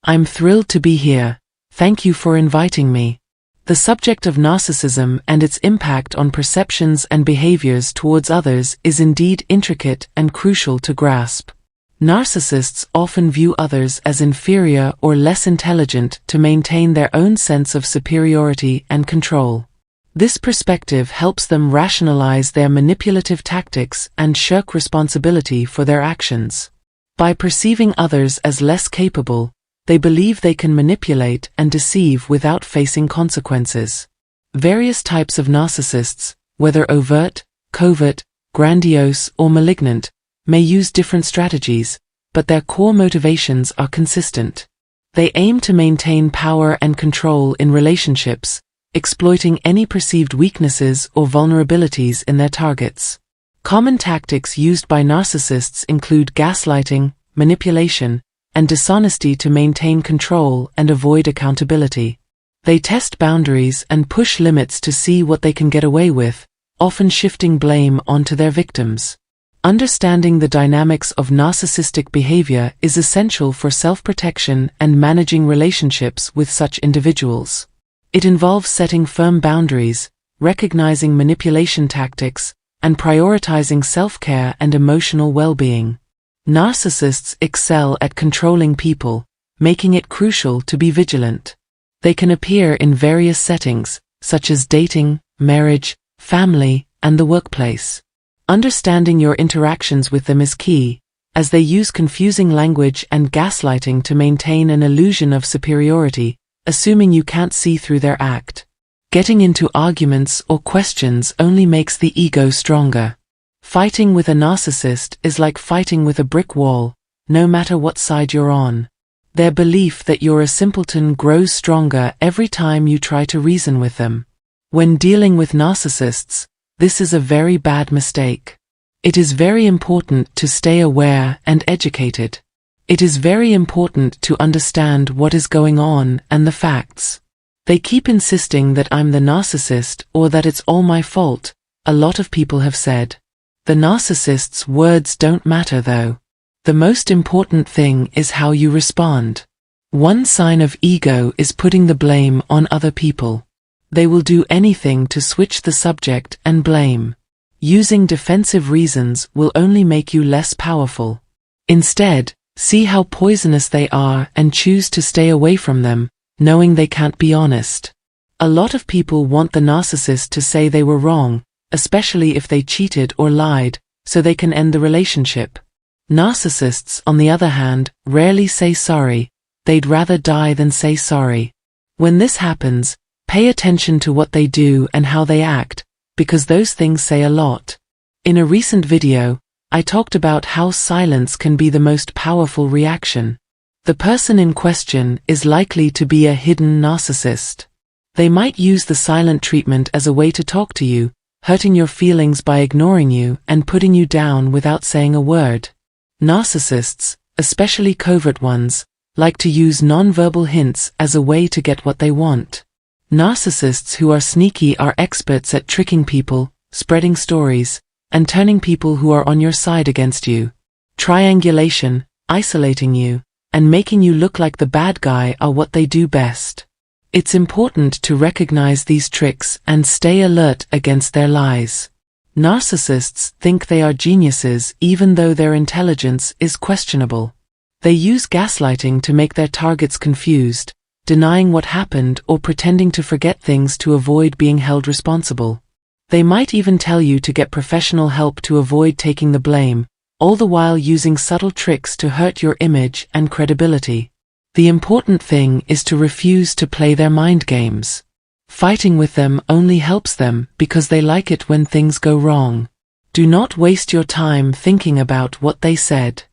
I'm thrilled to be here. Thank you for inviting me. The subject of narcissism and its impact on perceptions and behaviors towards others is indeed intricate and crucial to grasp. Narcissists often view others as inferior or less intelligent to maintain their own sense of superiority and control. This perspective helps them rationalize their manipulative tactics and shirk responsibility for their actions. By perceiving others as less capable, they believe they can manipulate and deceive without facing consequences. Various types of narcissists, whether overt, covert, grandiose, or malignant, may use different strategies, but their core motivations are consistent. They aim to maintain power and control in relationships, exploiting any perceived weaknesses or vulnerabilities in their targets. Common tactics used by narcissists include gaslighting, manipulation, and dishonesty to maintain control and avoid accountability. They test boundaries and push limits to see what they can get away with, often shifting blame onto their victims. Understanding the dynamics of narcissistic behavior is essential for self-protection and managing relationships with such individuals. It involves setting firm boundaries, recognizing manipulation tactics, and prioritizing self-care and emotional well-being. Narcissists excel at controlling people, making it crucial to be vigilant. They can appear in various settings, such as dating, marriage, family, and the workplace. Understanding your interactions with them is key, as they use confusing language and gaslighting to maintain an illusion of superiority, assuming you can't see through their act. Getting into arguments or questions only makes the ego stronger. Fighting with a narcissist is like fighting with a brick wall, no matter what side you're on. Their belief that you're a simpleton grows stronger every time you try to reason with them. When dealing with narcissists, this is a very bad mistake. It is very important to stay aware and educated. It is very important to understand what is going on and the facts. They keep insisting that I'm the narcissist or that it's all my fault, a lot of people have said. The narcissist's words don't matter though. The most important thing is how you respond. One sign of ego is putting the blame on other people. They will do anything to switch the subject and blame. Using defensive reasons will only make you less powerful. Instead, see how poisonous they are and choose to stay away from them, knowing they can't be honest. A lot of people want the narcissist to say they were wrong, especially if they cheated or lied, so they can end the relationship. Narcissists, on the other hand, rarely say sorry. They'd rather die than say sorry. When this happens, pay attention to what they do and how they act, because those things say a lot. In a recent video, I talked about how silence can be the most powerful reaction. The person in question is likely to be a hidden narcissist. They might use the silent treatment as a way to talk to you, hurting your feelings by ignoring you and putting you down without saying a word. Narcissists, especially covert ones, like to use nonverbal hints as a way to get what they want. Narcissists who are sneaky are experts at tricking people, spreading stories, and turning people who are on your side against you. Triangulation, isolating you, and making you look like the bad guy are what they do best. It's important to recognize these tricks and stay alert against their lies. Narcissists think they are geniuses even though their intelligence is questionable. They use gaslighting to make their targets confused, denying what happened or pretending to forget things to avoid being held responsible. They might even tell you to get professional help to avoid taking the blame, all the while using subtle tricks to hurt your image and credibility. The important thing is to refuse to play their mind games. Fighting with them only helps them because they like it when things go wrong. Do not waste your time thinking about what they said.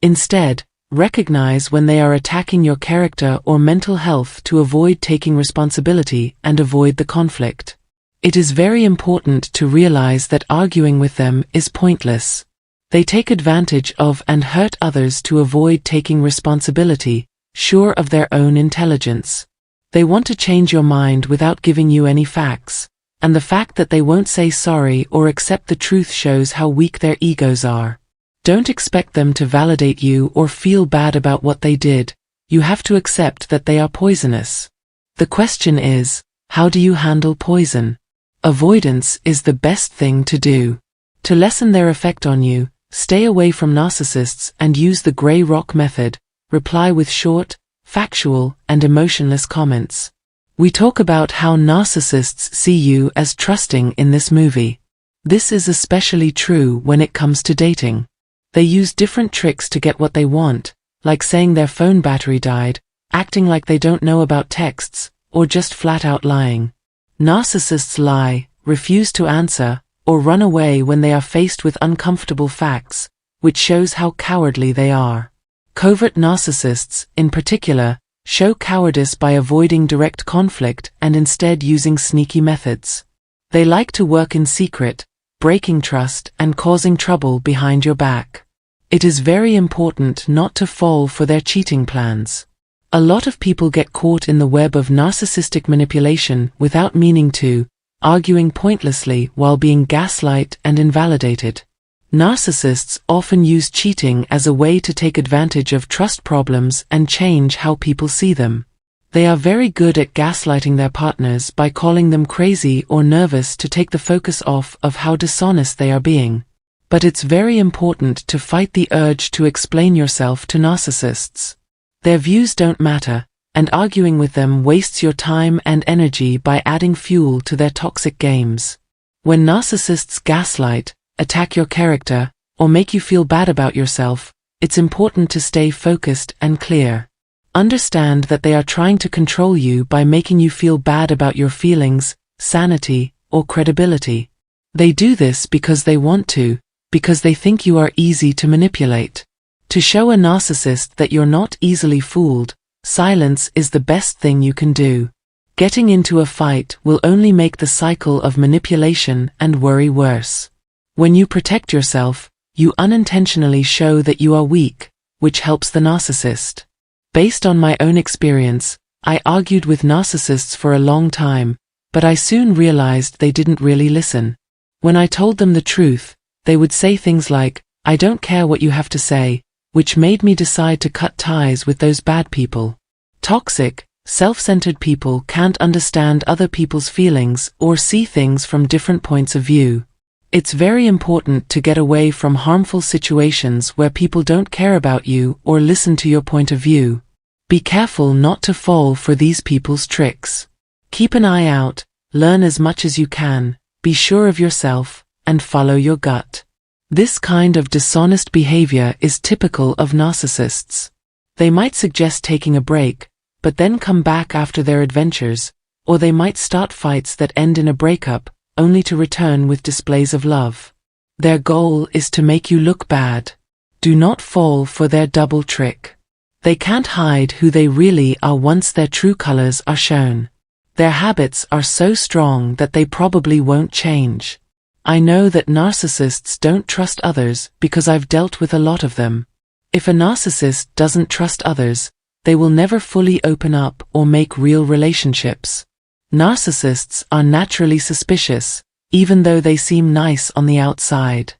Instead, recognize when they are attacking your character or mental health to avoid taking responsibility and avoid the conflict. It is very important to realize that arguing with them is pointless. They take advantage of and hurt others to avoid taking responsibility, sure of their own intelligence. They want to change your mind without giving you any facts, and the fact that they won't say sorry or accept the truth shows how weak their egos are. Don't expect them to validate you or feel bad about what they did. You have to accept that they are poisonous. The question is, how do you handle poison? Avoidance is the best thing to do. To lessen their effect on you, stay away from narcissists and use the gray rock method. Reply with short, factual, and emotionless comments. We talk about how narcissists see you as trusting in this movie. This is especially true when it comes to dating. They use different tricks to get what they want, like saying their phone battery died, acting like they don't know about texts, or just flat out lying. Narcissists lie, refuse to answer, or run away when they are faced with uncomfortable facts, which shows how cowardly they are. Covert narcissists, in particular, show cowardice by avoiding direct conflict and instead using sneaky methods. They like to work in secret, breaking trust and causing trouble behind your back. It is very important not to fall for their cheating plans. A lot of people get caught in the web of narcissistic manipulation without meaning to, arguing pointlessly while being gaslight and invalidated. Narcissists often use cheating as a way to take advantage of trust problems and change how people see them. They are very good at gaslighting their partners by calling them crazy or nervous to take the focus off of how dishonest they are being. But it's very important to fight the urge to explain yourself to narcissists. Their views don't matter, and arguing with them wastes your time and energy by adding fuel to their toxic games. When narcissists gaslight, attack your character, or make you feel bad about yourself, it's important to stay focused and clear. Understand that they are trying to control you by making you feel bad about your feelings, sanity, or credibility. They do this because they want to, because they think you are easy to manipulate. To show a narcissist that you're not easily fooled, silence is the best thing you can do. Getting into a fight will only make the cycle of manipulation and worry worse. When you protect yourself, you unintentionally show that you are weak, which helps the narcissist. Based on my own experience, I argued with narcissists for a long time, but I soon realized they didn't really listen. When I told them the truth, they would say things like, "I don't care what you have to say," which made me decide to cut ties with those bad people. Toxic, self-centered people can't understand other people's feelings or see things from different points of view. It's very important to get away from harmful situations where people don't care about you or listen to your point of view. Be careful not to fall for these people's tricks. Keep an eye out, learn as much as you can, be sure of yourself, and follow your gut. This kind of dishonest behavior is typical of narcissists. They might suggest taking a break, but then come back after their adventures, or they might start fights that end in a breakup, only to return with displays of love. Their goal is to make you look bad. Do not fall for their double trick. They can't hide who they really are once their true colors are shown. Their habits are so strong that they probably won't change. I know that narcissists don't trust others because I've dealt with a lot of them. If a narcissist doesn't trust others, they will never fully open up or make real relationships. Narcissists are naturally suspicious, even though they seem nice on the outside.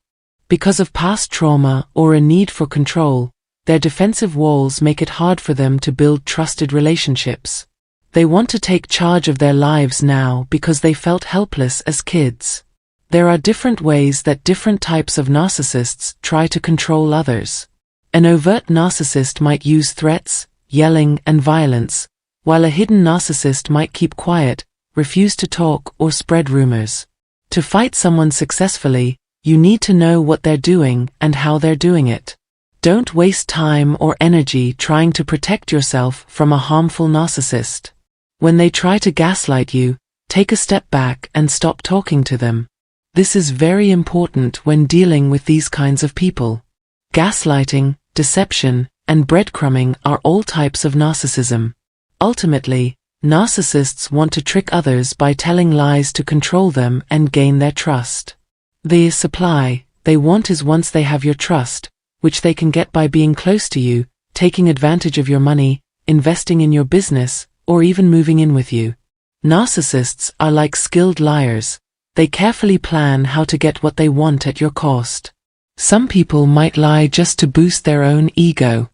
Because of past trauma or a need for control, their defensive walls make it hard for them to build trusted relationships. They want to take charge of their lives now because they felt helpless as kids. There are different ways that different types of narcissists try to control others. An overt narcissist might use threats, yelling, and violence, while a hidden narcissist might keep quiet, refuse to talk, or spread rumors. To fight someone successfully, you need to know what they're doing and how they're doing it. Don't waste time or energy trying to protect yourself from a harmful narcissist. When they try to gaslight you, take a step back and stop talking to them. This is very important when dealing with these kinds of people. Gaslighting, deception, and breadcrumbing are all types of narcissism. Ultimately, narcissists want to trick others by telling lies to control them and gain their trust. The supply they want is once they have your trust, which they can get by being close to you, taking advantage of your money, investing in your business, or even moving in with you. Narcissists are like skilled liars. They carefully plan how to get what they want at your cost. Some people might lie just to boost their own ego.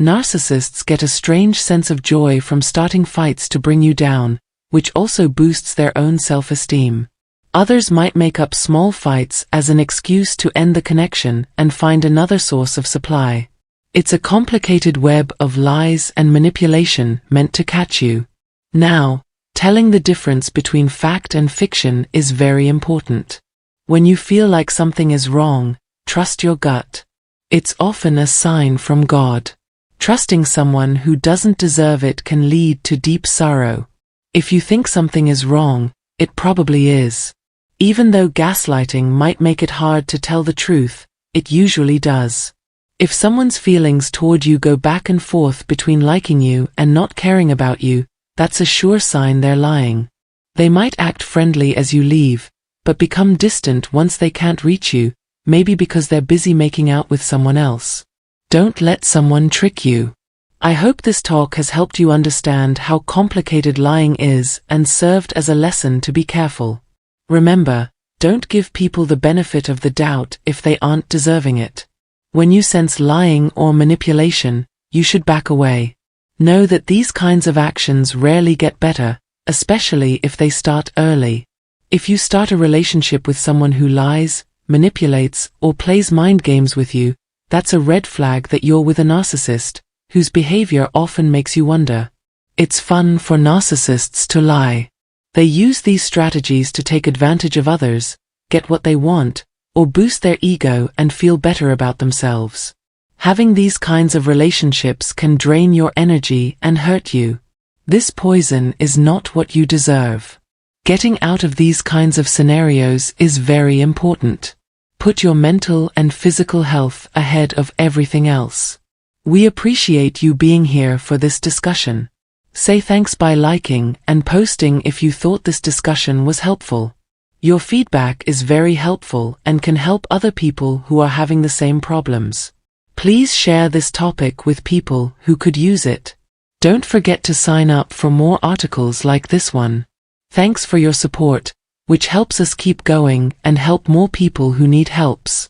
Narcissists get a strange sense of joy from starting fights to bring you down, which also boosts their own self-esteem. Others might make up small fights as an excuse to end the connection and find another source of supply. It's a complicated web of lies and manipulation meant to catch you. Now, telling the difference between fact and fiction is very important. When you feel like something is wrong, trust your gut. It's often a sign from God. Trusting someone who doesn't deserve it can lead to deep sorrow. If you think something is wrong, it probably is. Even though gaslighting might make it hard to tell the truth, it usually does. If someone's feelings toward you go back and forth between liking you and not caring about you, that's a sure sign they're lying. They might act friendly as you leave, but become distant once they can't reach you, maybe because they're busy making out with someone else. Don't let someone trick you. I hope this talk has helped you understand how complicated lying is and served as a lesson to be careful. Remember, don't give people the benefit of the doubt if they aren't deserving it. When you sense lying or manipulation, you should back away. Know that these kinds of actions rarely get better, especially if they start early. If you start a relationship with someone who lies, manipulates, or plays mind games with you, that's a red flag that you're with a narcissist, whose behavior often makes you wonder. It's fun for narcissists to lie. They use these strategies to take advantage of others, get what they want, or boost their ego and feel better about themselves. Having these kinds of relationships can drain your energy and hurt you. This poison is not what you deserve. Getting out of these kinds of scenarios is very important. Put your mental and physical health ahead of everything else. We appreciate you being here for this discussion. Say thanks by liking and posting if you thought this discussion was helpful. Your feedback is very helpful and can help other people who are having the same problems. Please share this topic with people who could use it. Don't forget to sign up for more articles like this one. Thanks for your support, which helps us keep going and help more people who need helps.